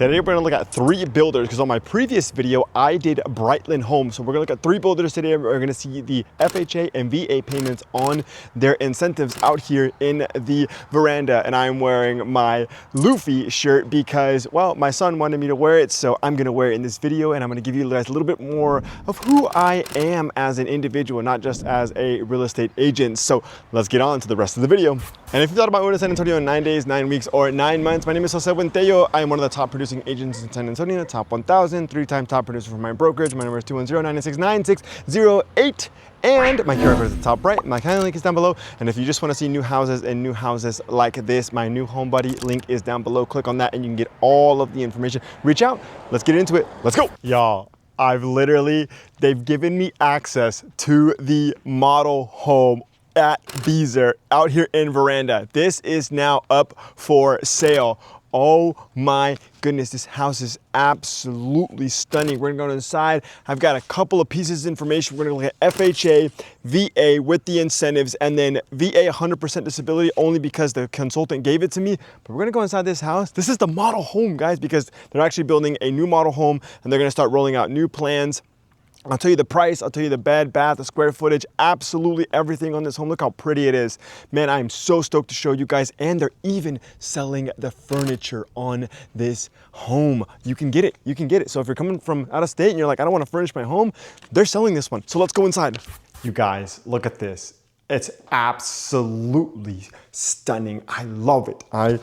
Today we're gonna look at 3 builders because on my previous video I did Brightland Homes. So we're gonna look at 3 builders today. We're gonna see the FHA and VA payments on their incentives out here in the veranda. And I'm wearing my Luffy shirt because, well, my son wanted me to wear it, so I'm gonna wear it in this video, and I'm gonna give you guys a little bit more of who I am as an individual, not just as a real estate agent. So let's get on to the rest of the video. And if you thought about moving to San Antonio in 9 days, 9 weeks, or 9 months, my name is Buentello. I am one of the top producing agents in San Antonio, top 1,000, 3-time top producer for my brokerage. My number is 210-996-9608. And my QR code is at the top right. My calendar link is down below. And if you just want to see new houses and new houses like this, my new home buddy link is down below. Click on that and you can get all of the information. Reach out. Let's get into it. Let's go. Y'all, they've given me access to the model home at Beezer out here in Veranda. This is now up for sale. Oh my goodness, this house is absolutely stunning. We're gonna go inside. I've got a couple of pieces of information. We're gonna look at FHA, VA with the incentives, and then VA 100% disability only because the consultant gave it to me. But we're gonna go inside this house. This is the model home, guys, because they're actually building a new model home and they're gonna start rolling out new plans. I'll tell you the price, I'll tell you the bed, bath, the square footage, absolutely everything on this home. Look how pretty it is. Man, I am so stoked to show you guys, and they're even selling the furniture on this home. You can get it, you can get it. So if you're coming from out of state and you're like, I don't want to furnish my home, they're selling this one. So let's go inside. You guys, look at this. It's absolutely stunning. I love it. I'm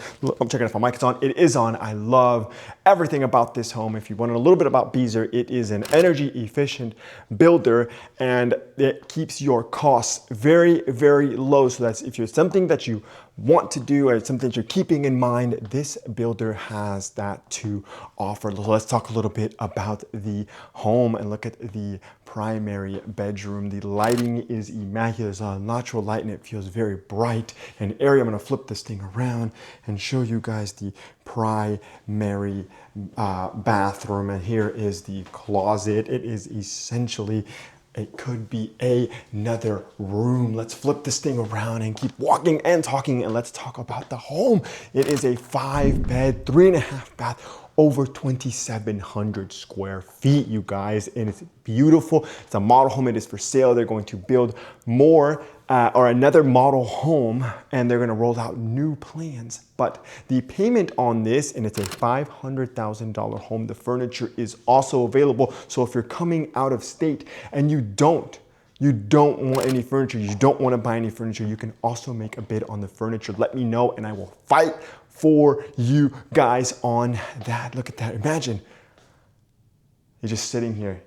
checking if my mic is on. It is on. I love everything about this home. If you want to know a little bit about Beezer, it is an energy efficient builder and it keeps your costs very, very low. So that's if you're something that you want to do or something that you're keeping in mind, this builder has that to offer. So let's talk a little bit about the home and look at the primary bedroom. The lighting is immaculate. There's a natural light and it feels very bright and airy. I'm gonna flip this thing around and show you guys the primary bathroom. And here is the closet. It is essentially, it could be another room. Let's flip this thing around and keep walking and talking, and let's talk about the home. It is a 5-bed, 3.5 bath, over 2,700 square feet, you guys, and it's beautiful. It's a model home. It is for sale. They're going to build more or another model home, and they're going to roll out new plans. But the payment on this, and it's a $500,000 home, the furniture is also available. So if you're coming out of state and you don't want any furniture, you don't want to buy any furniture, you can also make a bid on the furniture. Let me know and I will fight for you guys on that. Look at that. Imagine you're just sitting here.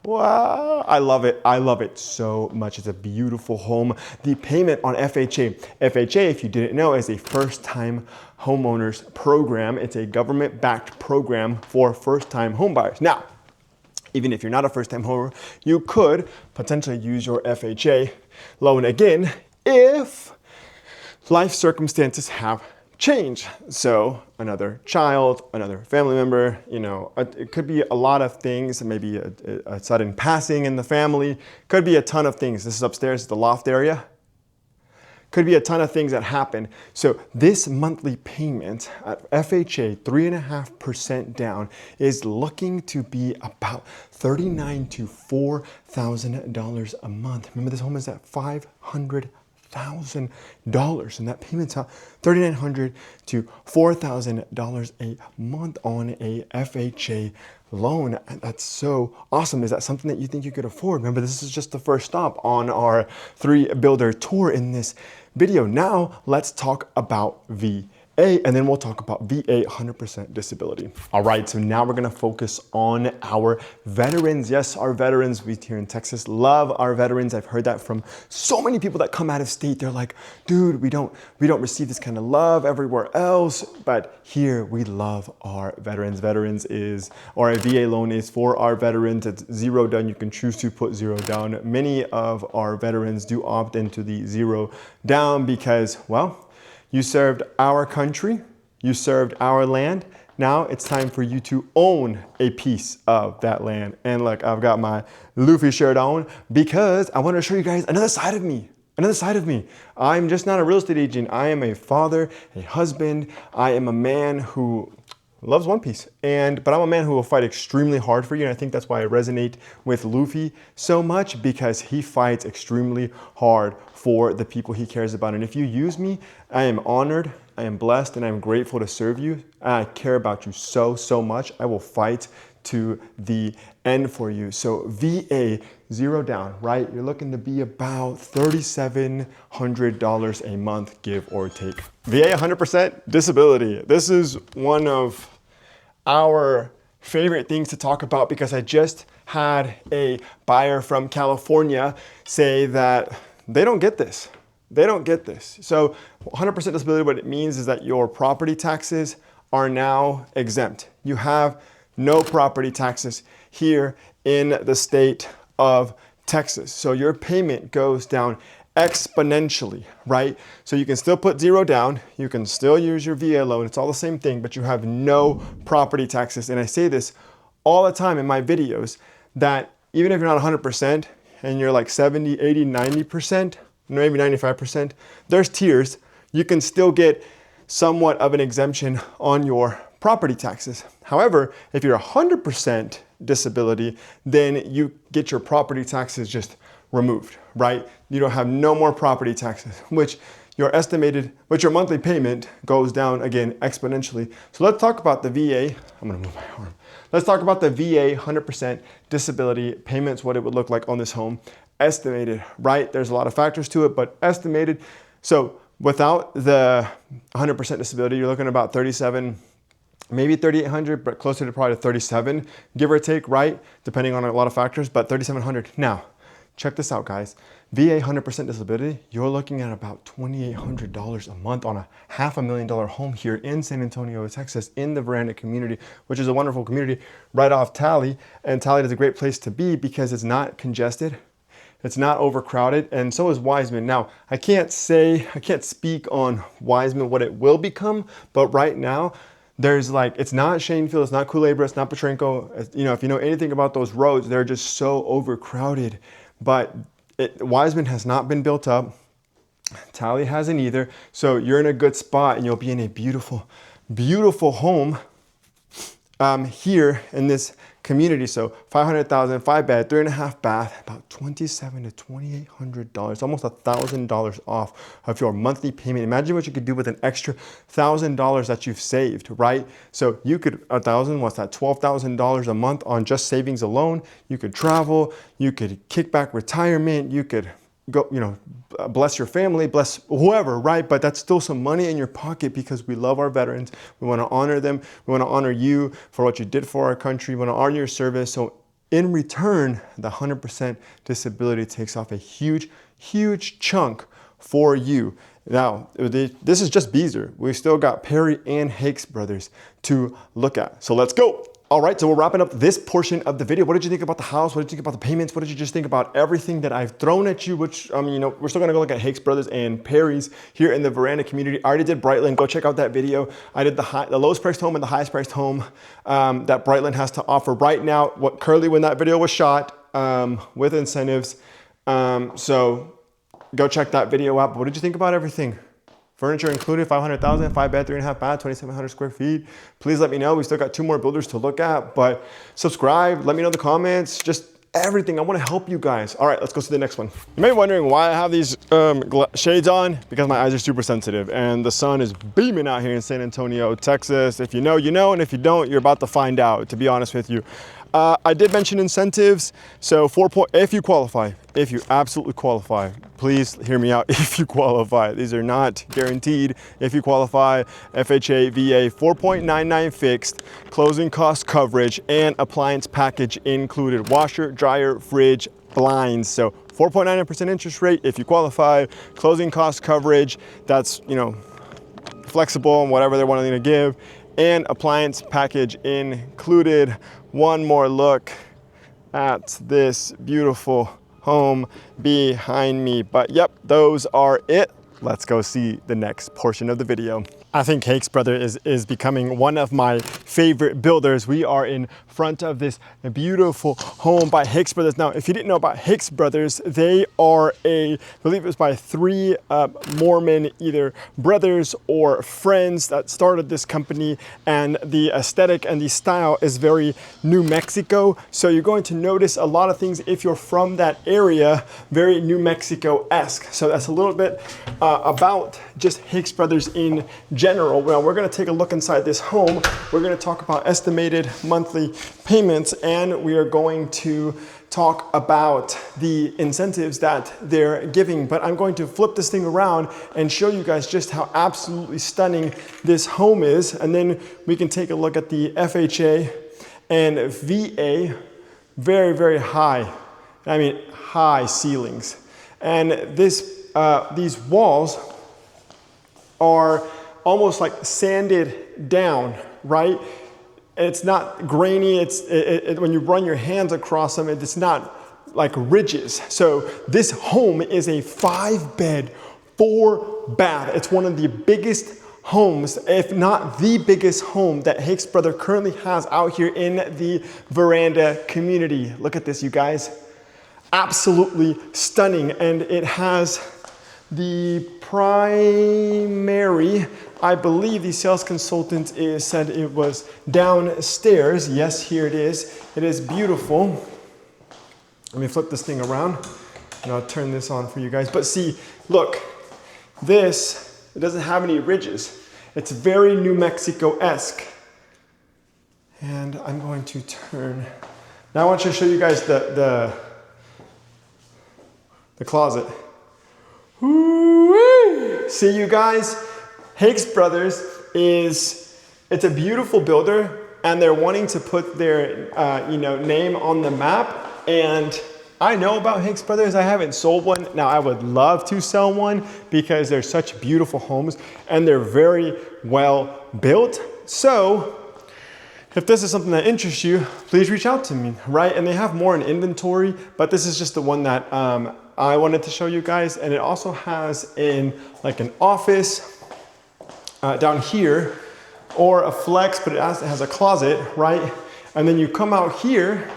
Wow, I love it. I love it so much. It's a beautiful home. The payment on FHA. FHA, if you didn't know, is a first-time homeowners program. It's a government-backed program for first-time home buyers. Now, even if you're not a first-time homeowner, you could potentially use your FHA loan again if life circumstances have change. So another child, another family member, you know, it could be a lot of things, maybe a sudden passing in the family, could be a ton of things. This is upstairs, the loft area. Could be a ton of things that happen. So this monthly payment at FHA, 3.5% down, is looking to be about $3,900 to $4,000 a month. Remember, this home is at $500,000, and that payment's out $3,900 to $4,000 a month on a FHA loan. That's so awesome. Is that something that you think you could afford? Remember, this is just the first stop on our 3 builder tour in this video. Now let's talk about VA, and then we'll talk about VA 100% disability. All right, so now we're gonna focus on our veterans. Yes, our veterans, we here in Texas love our veterans. I've heard that from so many people that come out of state. They're like, dude, we don't receive this kind of love everywhere else, but here we love our veterans. Veterans is, or a VA loan is for our veterans. It's 0 down. You can choose to put 0 down. Many of our veterans do opt into the 0 down because, well, you served our country, you served our land. Now it's time for you to own a piece of that land. And look, I've got my Luffy shirt on because I want to show you guys another side of me. I'm just not a real estate agent. I am a father, a husband. I am a man who loves One Piece. But I'm a man who will fight extremely hard for you. And I think that's why I resonate with Luffy so much, because he fights extremely hard for the people he cares about. And if you use me, I am honored, I am blessed, and I'm grateful to serve you. I care about you so, so much. I will fight to the end for you. So VA, 0 down, right? You're looking to be about $3,700 a month, give or take. VA 100% disability. This is one of our favorite things to talk about, because I just had a buyer from California say that they don't get this. They don't get this. So 100% disability, what it means is that your property taxes are now exempt. You have no property taxes here in the state of Texas. So your payment goes down exponentially, right? So you can still put 0 down, you can still use your VA loan, it's all the same thing, but you have no property taxes. And I say this all the time in my videos, that even if you're not 100% and you're like 70, 80, 90%, maybe 95%, there's tiers. You can still get somewhat of an exemption on your property taxes. However, if you're 100% disability, then you get your property taxes just removed, right? You don't have no more property taxes, which your monthly payment goes down again exponentially. So let's talk about the VA. I'm gonna move my arm. Let's talk about the VA 100% disability payments, what it would look like on this home. Estimated, right? There's a lot of factors to it, but estimated. So without the 100% disability, you're looking at about 37, maybe 3,800, but closer to probably 37, give or take, right? Depending on a lot of factors, but 3,700. Now, check this out, guys. VA 100% disability, you're looking at about $2,800 a month on a $500,000 home here in San Antonio, Texas, in the Veranda community, which is a wonderful community right off Tally. And Tally is a great place to be because it's not congested. It's not overcrowded, and so is Wiseman. Now, I can't speak on Wiseman, what it will become, but right now, there's it's not Shanefield, it's not Culebra, it's not Petrenko. You know, if you know anything about those roads, they're just so overcrowded. But Wiseman has not been built up. Tally hasn't either. So you're in a good spot, and you'll be in a beautiful, beautiful home here in this community. So 500,000, 5 bed, 3.5 bath, about $2,700 to $2,800, almost $1,000 off of your monthly payment. Imagine what you could do with an extra $1,000 that you've saved, right? So you could, what's that? $12,000 a month on just savings alone. You could travel, you could kick back retirement, you could go, you know, bless your family, bless whoever, right? But that's still some money in your pocket, because we love our veterans. We want to honor them. We want to honor you for what you did for our country. We want to honor your service. So in return, the 100% disability takes off a huge, huge chunk for you. Now, this is just Beezer. We've still got Perry and Hakes brothers to look at. So let's go. All right, so we're wrapping up this portion of the video. What did you think about the house? What did you think about the payments? What did you just think about everything that I've thrown at you? Which, you know, we're still gonna go look at Hakes Brothers and Perry's here in the Veranda community. I already did Brightland. Go check out that video. I did the lowest priced home and the highest priced home that Brightland has to offer right now. Currently, when that video was shot, with incentives. So go check that video out. But what did you think about everything? Furniture included, 500,000, 5 bed, 3.5 bath, 2,700 square feet. Please let me know. We still got 2 more builders to look at, but subscribe, let me know in the comments, just everything. I want to help you guys. All right, let's go to the next one. You may be wondering why I have these shades on, because my eyes are super sensitive and the sun is beaming out here in San Antonio, Texas. If you know, you know, and if you don't, you're about to find out, to be honest with you. I did mention incentives. So if you qualify, if you absolutely qualify, please hear me out. If you qualify, these are not guaranteed. If you qualify, FHA, VA, 4.99 fixed, closing cost coverage, and appliance package included. Washer, dryer, fridge, blinds. So 4.99% interest rate if you qualify, closing cost coverage, that's, you know, flexible and whatever they're wanting to give, and appliance package included. One more look at this beautiful home behind me. But yep, those are it. Let's go see the next portion of the video. I think Hakes Brothers is becoming one of my favorite builders. We are in front of this beautiful home by Hakes Brothers. Now, if you didn't know about Hakes Brothers, they are I believe it was by three Mormon, either brothers or friends that started this company. And the aesthetic and the style is very New Mexico. So you're going to notice a lot of things if you're from that area, very New Mexico-esque. So that's a little bit about just Hakes Brothers in general. Well, we're going to take a look inside this home. We're going to talk about estimated monthly payments, and we are going to talk about the incentives that they're giving. But I'm going to flip this thing around and show you guys just how absolutely stunning this home is. And then we can take a look at the FHA and VA. Very, very high. I mean, high ceilings. And these walls are almost like sanded down, right? It's not grainy. When you run your hands across them, it's not like ridges. So this home is a 5-bed, 4-bath. It's one of the biggest homes, if not the biggest home that Hakes Brother currently has out here in the veranda community. Look at this, you guys. Absolutely stunning. And it has the primary, I believe the sales consultant said it was downstairs. Yes, here it is. It is beautiful. Let me flip this thing around and I'll turn this on for you guys. But see, look, it doesn't have any ridges. It's very New Mexico-esque. And I'm going to turn. Now I want to show you guys the closet. Woo-wee! See, you guys, Hakes Brothers it's a beautiful builder, and they're wanting to put their name on the map. And I know about Hakes Brothers. I haven't sold one. Now I would love to sell one because they're such beautiful homes and they're very well built. So if this is something that interests you, please reach out to me, right? And they have more in inventory, but this is just the one that I wanted to show you guys. And it also has an office down here, or a flex, but it has a closet, right? And then you come out here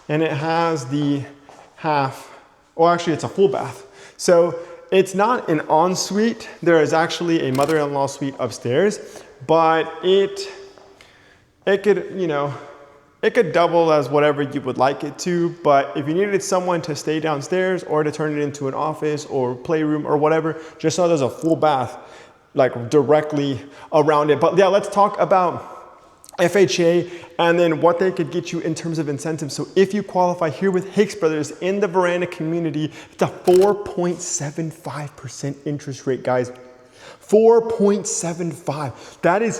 and it has the actually it's a full bath. So it's not an ensuite. There is actually a mother-in-law suite upstairs, but it could double as whatever you would like it to. But if you needed someone to stay downstairs or to turn it into an office or playroom or whatever, just know there's a full bath like directly around it. But yeah, let's talk about FHA and then what they could get you in terms of incentives. So if you qualify here with Hakes Brothers in the veranda community, it's a 4.75% interest rate, guys. 4.75. That is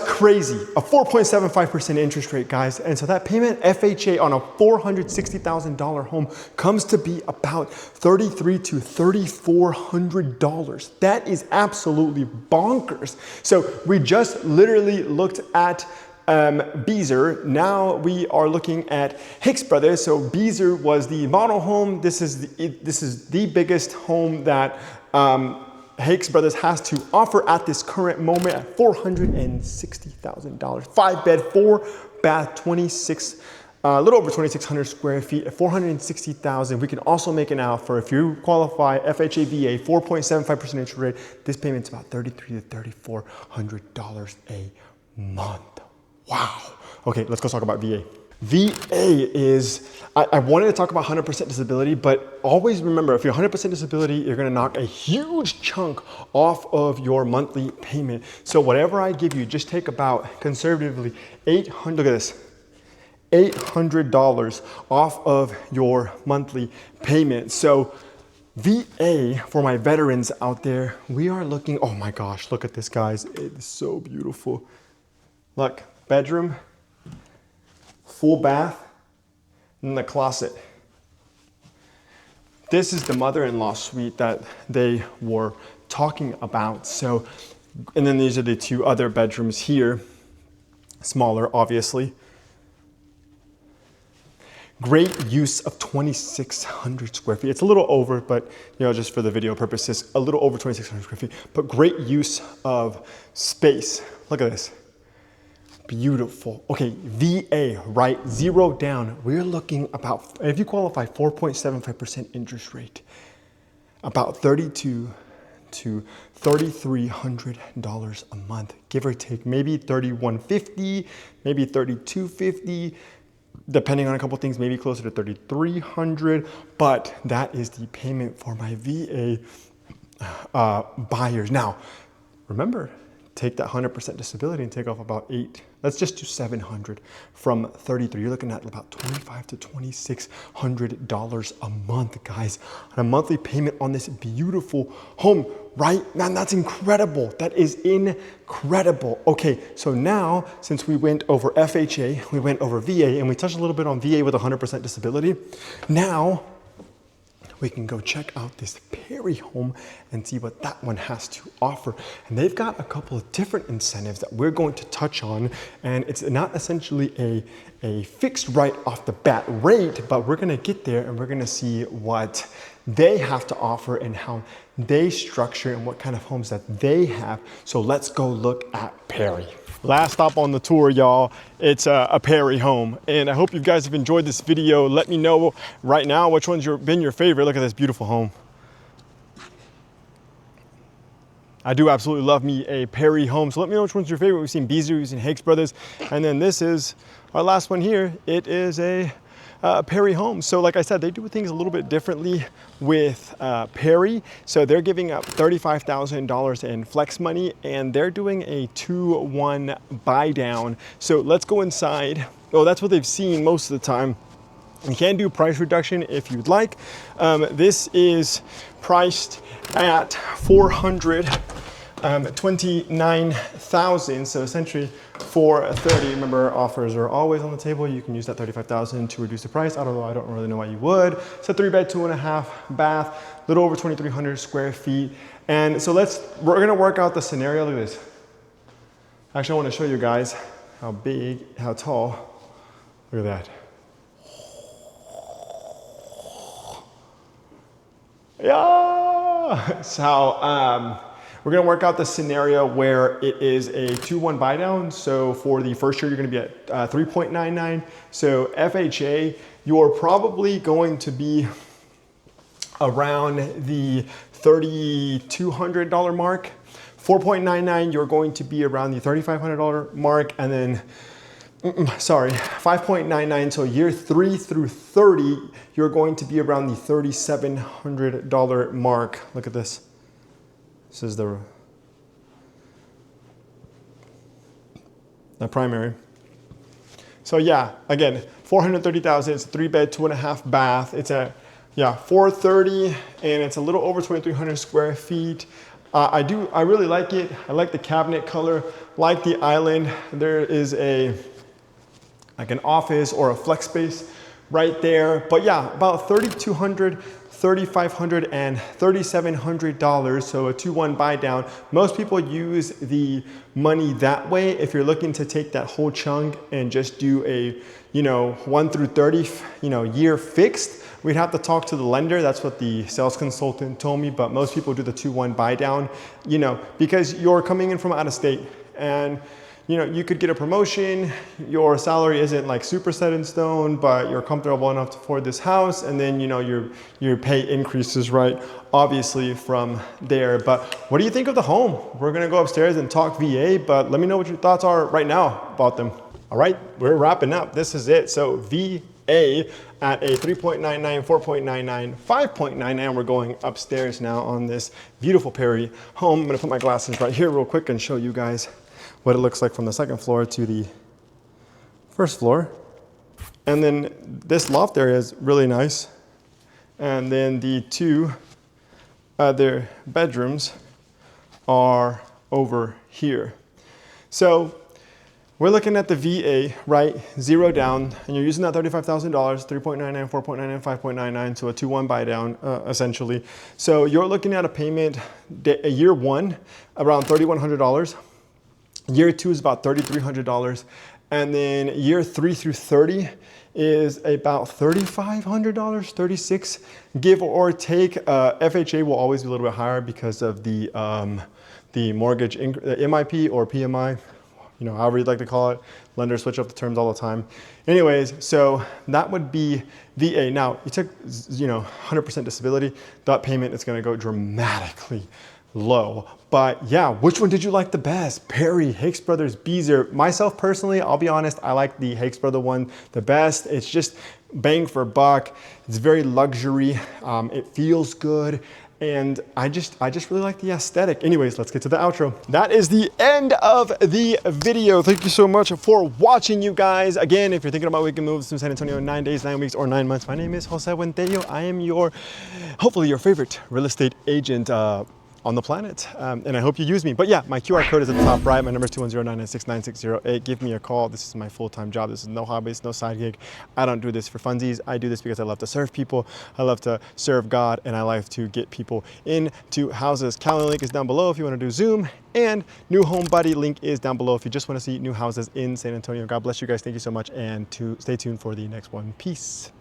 crazy. A 4.75% interest rate, guys. And so that payment FHA on a $460,000 home comes to be about $3,300 to $3,400. That is absolutely bonkers. So we just literally looked at Beezer. Now we are looking at Hakes Brothers. So Beezer was the model home. This is the biggest home that Hakes Brothers has to offer at this current moment at $460,000. 5-bed, 4-bath, 26, a little over 2,600 square feet at $460,000. We can also make an offer if you qualify FHA VA 4.75% interest rate. This payment's about $3,300 to $3,400 a month. Wow. Okay, let's go talk about VA. VA is, I wanted to talk about 100% disability, but always remember, if you're 100% disability, you're gonna knock a huge chunk off of your monthly payment. So whatever I give you, just take about, conservatively, look at this, $800 off of your monthly payment. So VA, for my veterans out there, we are looking, oh my gosh, look at this, guys. It's so beautiful. Look, bedroom, full bath, and the closet. This is the mother-in-law suite that they were talking about. So, and then these are the two other bedrooms here, smaller, obviously. Great use of 2,600 square feet. It's a little over, but you know, just for the video purposes, a little over 2,600 square feet, but great use of space. Look at this. Beautiful. Okay, VA, right? 0 down. We're looking about, if you qualify, 4.75% interest rate, about $3,200 to $3,300 a month, give or take. Maybe $3,150, maybe $3,250, depending on a couple things, maybe closer to $3,300. But that is the payment for my VA buyers. Now, remember, take that 100% disability and take off about 8. Let's just do 700 from 33. You're looking at about $2,500 to $2,600 a month, guys, on a monthly payment on this beautiful home, right? Man, that's incredible. That is incredible. Okay, so now, since we went over FHA, we went over VA, and we touched a little bit on VA with 100% disability. Now, we can go check out this Perry home and see what that one has to offer. And they've got a couple of different incentives that we're going to touch on. And it's not essentially a fixed right off the bat rate, but we're gonna get there and we're gonna see what they have to offer and how they structure and what kind of homes that they have. So let's go look at Perry. Last stop on the tour, y'all. It's a Perry home. And I hope you guys have enjoyed this video. Let me know right now which one's been your favorite. Look at this beautiful home. I do absolutely love me a Perry home. So let me know which one's your favorite. We've seen Beezer, we've seen Hakes brothers. And then this is our last one here. It is a Perry home. So like I said, they do things a little bit differently with Perry. So they're giving up $35,000 in flex money, and they're doing a 2-1 buy down. So let's go inside. Oh, that's what they've seen most of the time. You can do price reduction if you'd like. This is priced at $429,000. So essentially $430,000. Remember, offers are always on the table. You can use that $35,000 to reduce the price. I don't really know why you would. It's a 3-bed, 2.5 bath, a little over 2,300 square feet. And so we're gonna work out the scenario. Look at this. Actually, I want to show you guys how big, how tall. Look at that. Yeah. So we're gonna work out the scenario where it is a 2-1 buy down. So for the first year, you're gonna be at 3.99. So FHA, you're probably going to be around the $3,200 mark. 4.99, you're going to be around the $3,500 mark, and then 5.99, so year 3 through 30, you're going to be around the $3,700 mark. Look at this. This is the primary. So yeah, again, $430,000. It's a 3-bed, 2.5 bath. It's a $430,000, and it's a little over 2,300 square feet. I really like it. I like the cabinet color, like the island. There is like an office or a flex space right there. But yeah, about $3,200, $3,500, and $3,700. So a 2-1 buy down. Most people use the money that way. If you're looking to take that whole chunk and just do a 1 through 30 year fixed, we'd have to talk to the lender. That's what the sales consultant told me. But most people do the 2-1 buy down, because you're coming in from out of state, and you could get a promotion. Your salary isn't like super set in stone, but you're comfortable enough to afford this house. And then, your pay increases, right? Obviously from there. But what do you think of the home? We're going to go upstairs and talk VA, but let me know what your thoughts are right now about them. All right, we're wrapping up. This is it. So VA at a 3.99, 4.99, 5.99. We're going upstairs now on this beautiful Perry home. I'm going to put my glasses right here real quick and show you guys what it looks like from the second floor to the first floor. And then this loft area is really nice. And then the 2 other bedrooms are over here. So we're looking at the VA, right? 0 down, and you're using that $35,000, 3.99, 4.99, 5.99, so a 2-1 buy down, essentially. So you're looking at a payment, year 1, around $3,100. Year 2 is about $3,300. And then year 3 through 30 is about $3,500, 36, give or take. FHA will always be a little bit higher because of the mortgage, MIP or PMI, you know, however you'd like to call it. Lenders switch up the terms all the time. Anyways, so that would be VA. Now, you took, you know, 100% disability, that payment is gonna go dramatically low. But yeah, which one did you like the best? Perry, Hakes Brothers, Beezer. Myself personally, I'll be honest, I like the Hakes Brother one the best. It's just bang for buck. It's very luxury. It feels good. And I just really like the aesthetic. Anyways, let's get to the outro. That is the end of the video. Thank you so much for watching, you guys. Again, if you're thinking about making moves to San Antonio in 9 days, 9 weeks, or 9 months, my name is Jose Buentello. I am hopefully your favorite real estate agent on the planet, and I hope you use me. But yeah, my QR code is at the top right. My number is 210-996-9608. Give me a call. This is my full-time job. This is no hobbies, no side gig. I don't do this for funsies. I do this because I love to serve people. I love to serve God, and I like to get people into houses. Calendar link is down below if you want to do Zoom, and new home buddy link is down below if you just want to see new houses in San Antonio. God bless you guys. Thank you so much, and stay tuned for the next one. Peace.